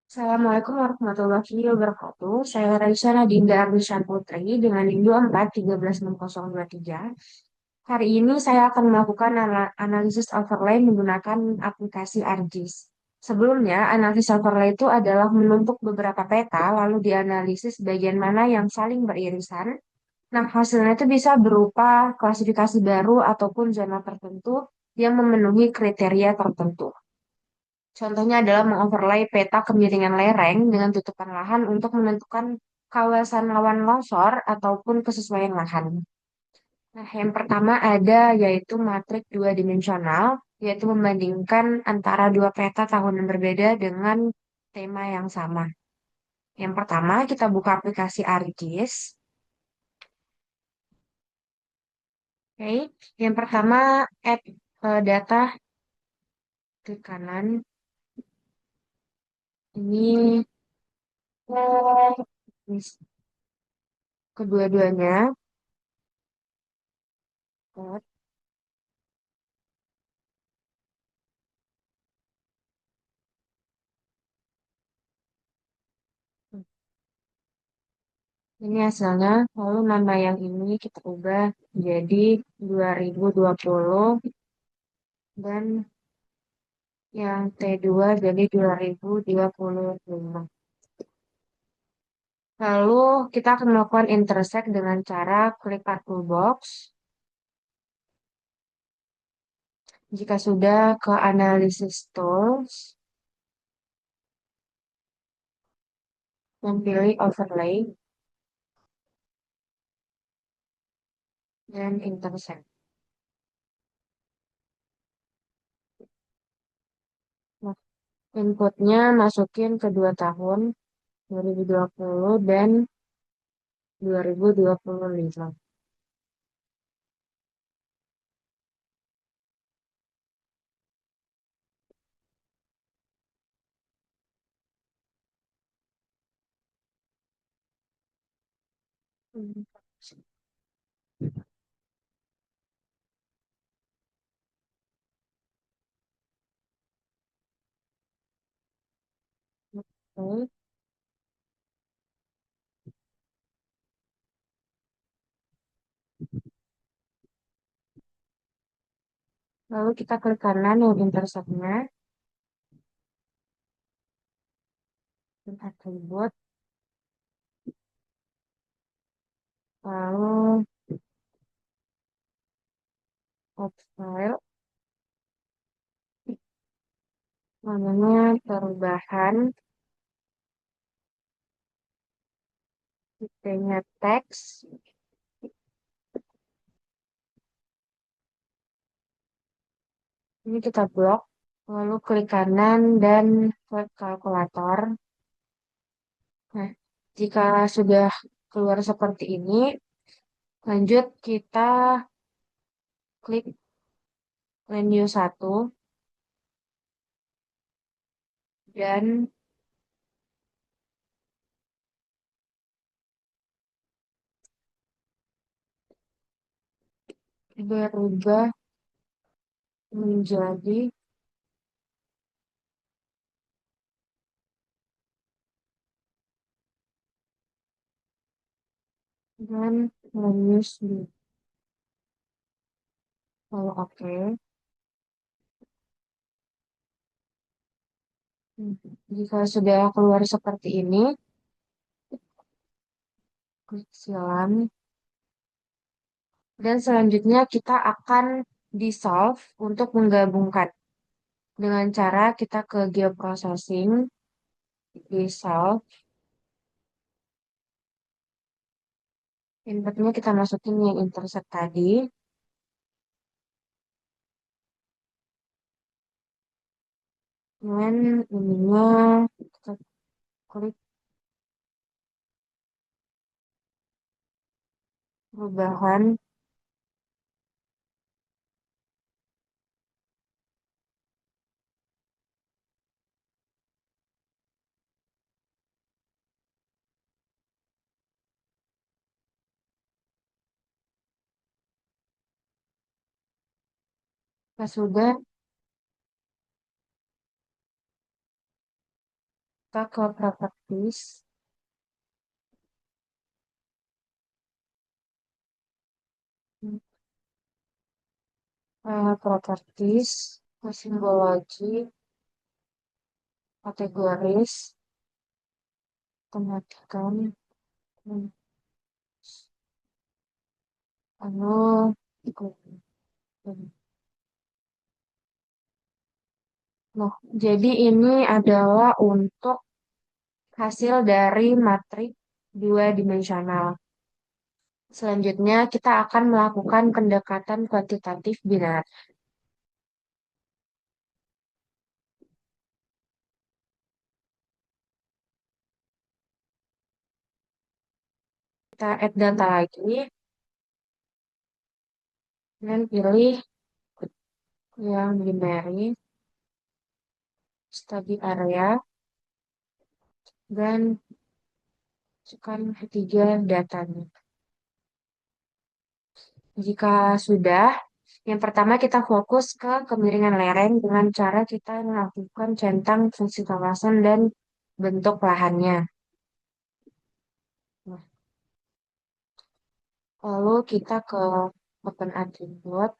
Assalamualaikum warahmatullahi wabarakatuh. Saya Raisa Nadinda Ardisyah Putri dengan NIM 24136023. Hari ini saya akan melakukan analisis overlay menggunakan aplikasi ArcGIS. Sebelumnya, analisis overlay itu adalah menumpuk beberapa peta lalu dianalisis bagian mana yang saling beririsan. Nah, hasilnya itu bisa berupa klasifikasi baru ataupun zona tertentu yang memenuhi kriteria tertentu. Contohnya adalah mengoverlay peta kemiringan lereng dengan tutupan lahan untuk menentukan kawasan rawan longsor ataupun kesesuaian lahan. Nah, yang pertama ada yaitu matrik dua dimensional, yaitu membandingkan antara dua peta tahun yang berbeda dengan tema yang sama. Yang pertama, kita buka aplikasi ArcGIS. Oke, yang pertama add data, klik kanan. Ini kedua-duanya. Ini hasilnya, lalu nama yang ini kita ubah jadi 2020 dan yang T2 jadi 2025. Lalu kita akan melakukan intersect dengan cara klik art toolbox. Jika sudah ke analysis tools dan pilih overlay dan intersect. Nah, inputnya masukin kedua tahun 2020 dan 2025. Oke. Lalu kita klik kanan yang intersectnya, dan atribut, lalu add file, namanya perubahan, tipenya teks, ini kita blok, lalu klik kanan dan klik kalkulator. Nah, jika sudah keluar seperti ini, lanjut kita klik menu satu dan berubah menjadi dan menu sini. Lalu oke. Jika sudah keluar seperti ini, klik silang. Dan selanjutnya kita akan di-solve untuk menggabungkan. Dengan cara kita ke geoprocessing, di-solve. Inputnya kita masukin yang intersect tadi. Dan ininya kita klik perubahan. Pas sudah, Kita ke properties. Properties, simbologi, kategoris, tematikan, hmm, anu, nah, jadi ini adalah untuk hasil dari matrik dua dimensional. Selanjutnya, kita akan melakukan pendekatan kuantitatif binar. Kita add data lagi, dan pilih yang binary, study area, dan masukkan ketiga datanya. Jika sudah, yang pertama kita fokus ke kemiringan lereng dengan cara kita melakukan centang fungsi kawasan dan bentuk lahannya. Nah, lalu kita ke open attribute.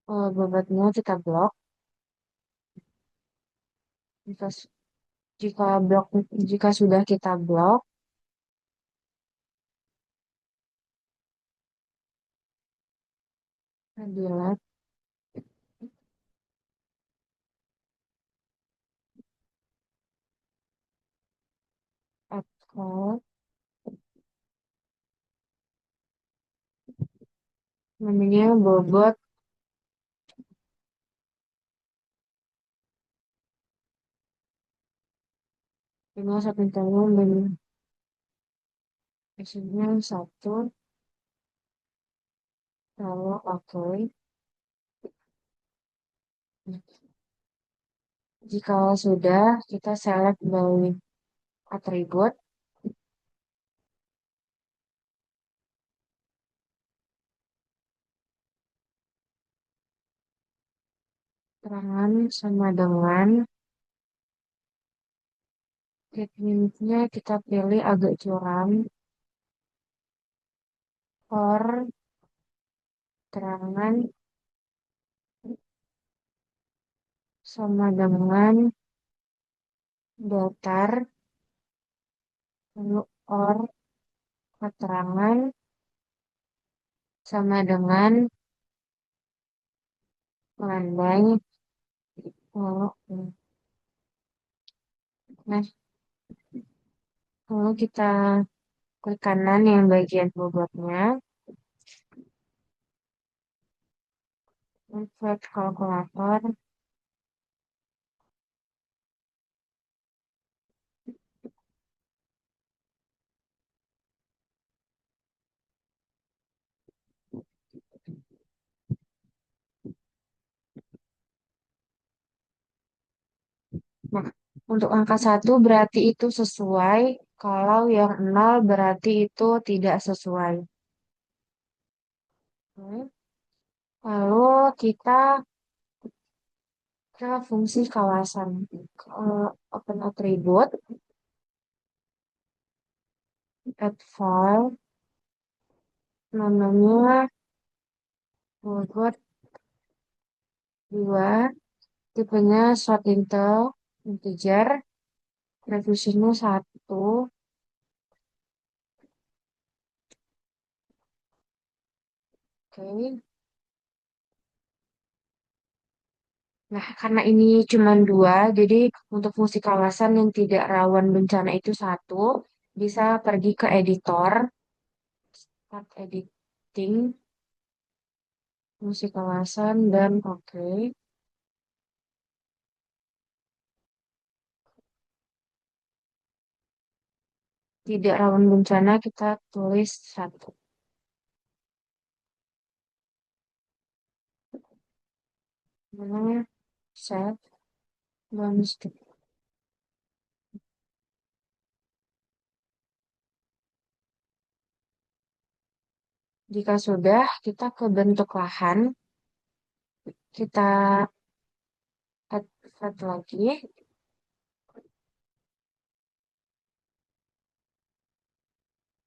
Bobotnya kita blok. Jika, jika sudah kita blok, delete, add code, namanya bobot 5 sampai tahun dan hasilnya 1, lalu oke. Jika sudah, kita select by atribut, keterangan sama dengan treatmentnya kita pilih agak curam, for keterangan sama dengan datar, lalu or keterangan sama dengan landai, lalu nah, lalu kita klik kanan yang bagian bobotnya, insert kalkulator, nah, untuk angka 1 berarti itu sesuai, kalau yang 0 berarti itu tidak sesuai. Oke. Lalu kita ke fungsi kawasan. Open attribute, add file, namanya bobot 2, tipenya short integer, revisinya 1, oke. Nah, karena ini cuma 2, jadi untuk fungsi kawasan yang tidak rawan bencana itu 1, bisa pergi ke editor, start editing, fungsi kawasan, dan oke. Tidak rawan bencana kita tulis 1. Namanya set, dan skip. Jika sudah, kita ke bentuk lahan, kita add lagi.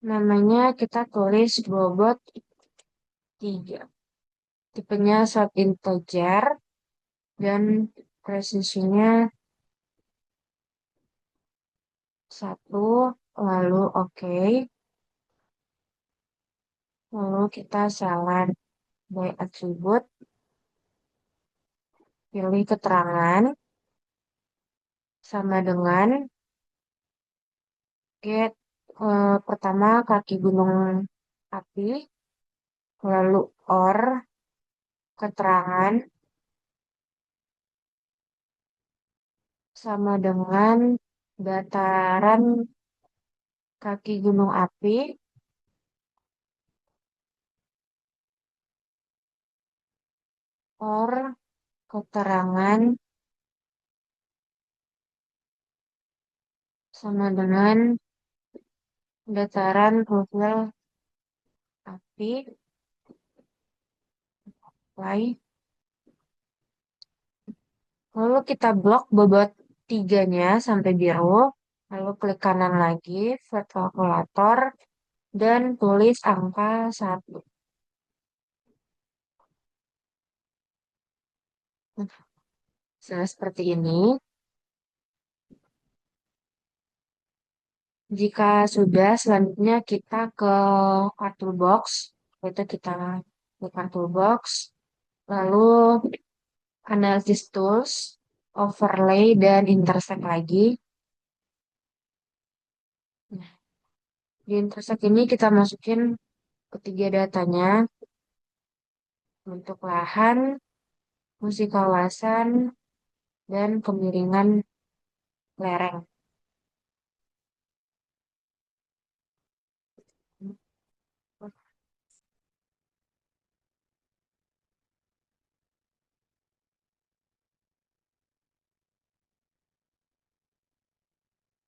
Namanya kita tulis bobot 3. Tipenya short integer dan presisinya 1. Lalu oke. Lalu kita select by attribute, pilih keterangan sama dengan get pertama kaki gunung api, lalu or keterangan sama dengan dataran kaki gunung api, or keterangan sama dengan dataran profil api, apply. Lalu kita blok bobot 3-nya sampai biru, lalu klik kanan lagi, Word kalkulator, dan tulis angka 1. Nah, seperti ini. Jika sudah, selanjutnya kita ke kartu box. Itu kita ke kartu box. Lalu analysis tools, overlay, dan intersect lagi. Nah, di intersect ini kita masukin ketiga datanya. Bentuk lahan, fungsi kawasan, dan kemiringan lereng.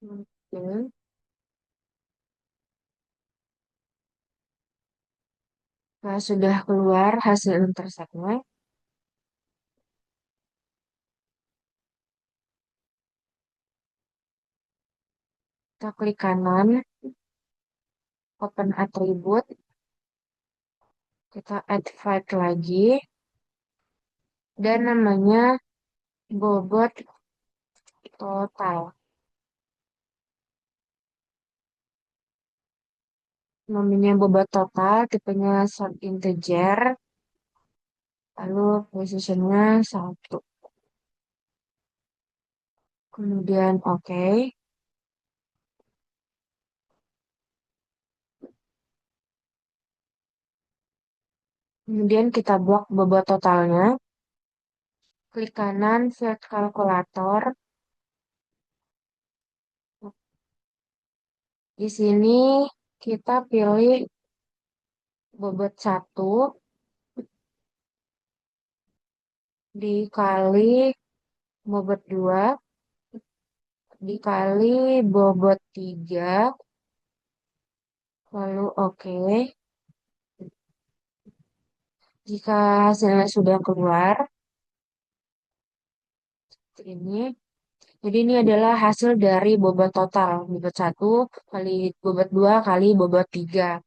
Oke. Nah, sudah keluar hasil intersectnya. Kita klik kanan, open attribute, kita add file lagi, dan namanya bobot total. Namanya bobot total, tipenya short integer, lalu positionnya 1. Kemudian oke. Kemudian kita blok bobot totalnya. Klik kanan, Field Calculator. Di sini kita pilih bobot 1 dikali bobot 2 dikali bobot 3, lalu oke. Jika hasilnya sudah keluar, seperti ini. Jadi ini adalah hasil dari bobot total. Bobot 1 kali bobot 2 kali bobot 3.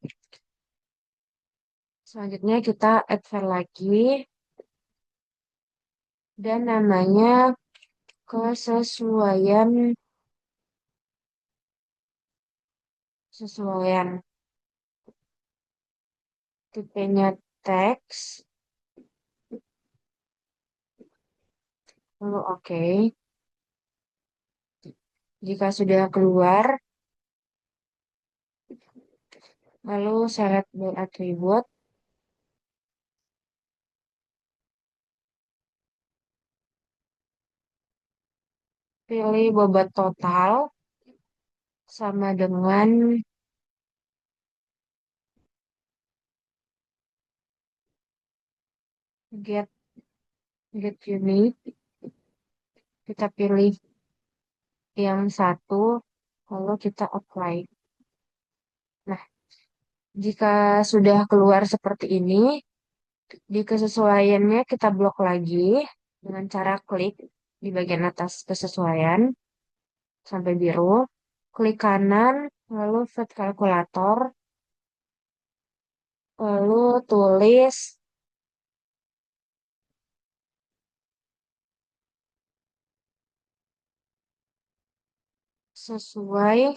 Selanjutnya kita add file lagi. Dan namanya kesesuaian sesuaian. Tipenya teks. Lalu oke. Jika sudah keluar, lalu select by attribute. Pilih bobot total sama dengan get get unit. Kita pilih yang 1, lalu kita apply. Nah, Jika sudah keluar seperti ini, di kesesuaiannya kita blok lagi dengan cara klik di bagian atas kesesuaian sampai biru, klik kanan, lalu set kalkulator, lalu tulis sesuai,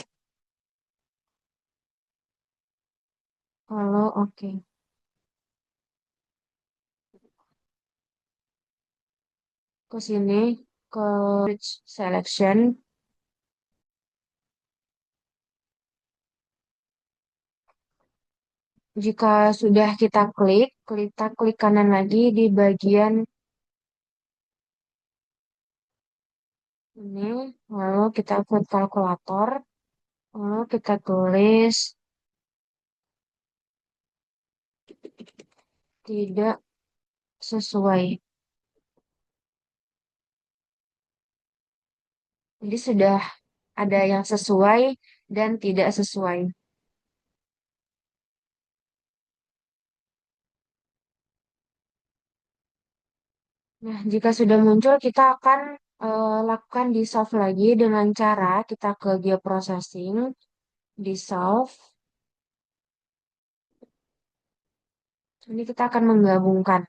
lalu oke. Ke sini, ke switch selection. Jika sudah kita klik, kita klik kanan lagi di bagian ini, lalu kita klik kalkulator, lalu kita tulis tidak sesuai. Jadi sudah ada yang sesuai dan tidak sesuai. Nah, jika sudah muncul, kita akan lakukan di solve lagi dengan cara kita ke geoprocessing, di solve. Ini kita akan menggabungkan.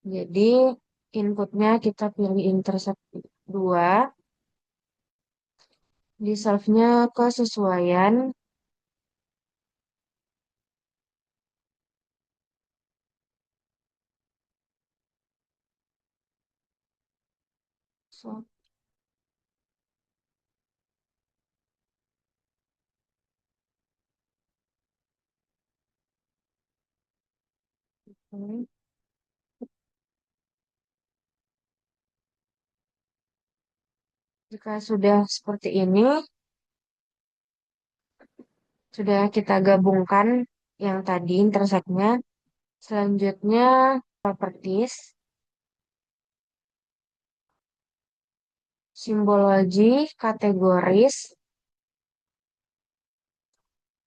Jadi, inputnya kita pilih intercept 2, di solve-nya kesesuaian. So, oke. Jika sudah seperti ini, sudah kita gabungkan yang tadi intersect-nya. Selanjutnya, properties, simbologi, kategoris,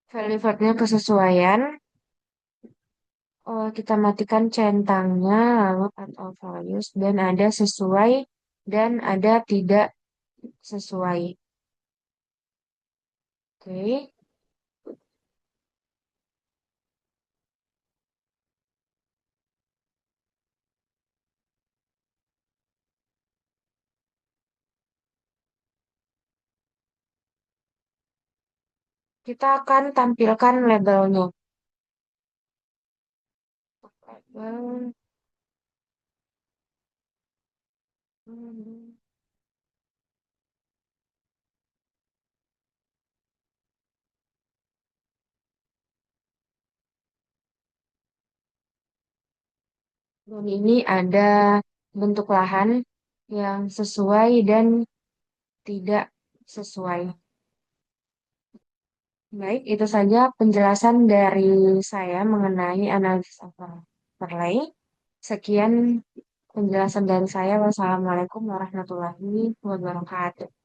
value-nya kesesuaian. Oh, kita matikan centangnya, lalu add all values, dan ada sesuai dan ada tidak sesuai. Oke, kita akan tampilkan labelnya. Label. Dan ini ada bentuk lahan yang sesuai dan tidak sesuai. Baik, itu saja penjelasan dari saya mengenai analisis overlay. Sekian penjelasan dari saya. Wassalamualaikum warahmatullahi wabarakatuh.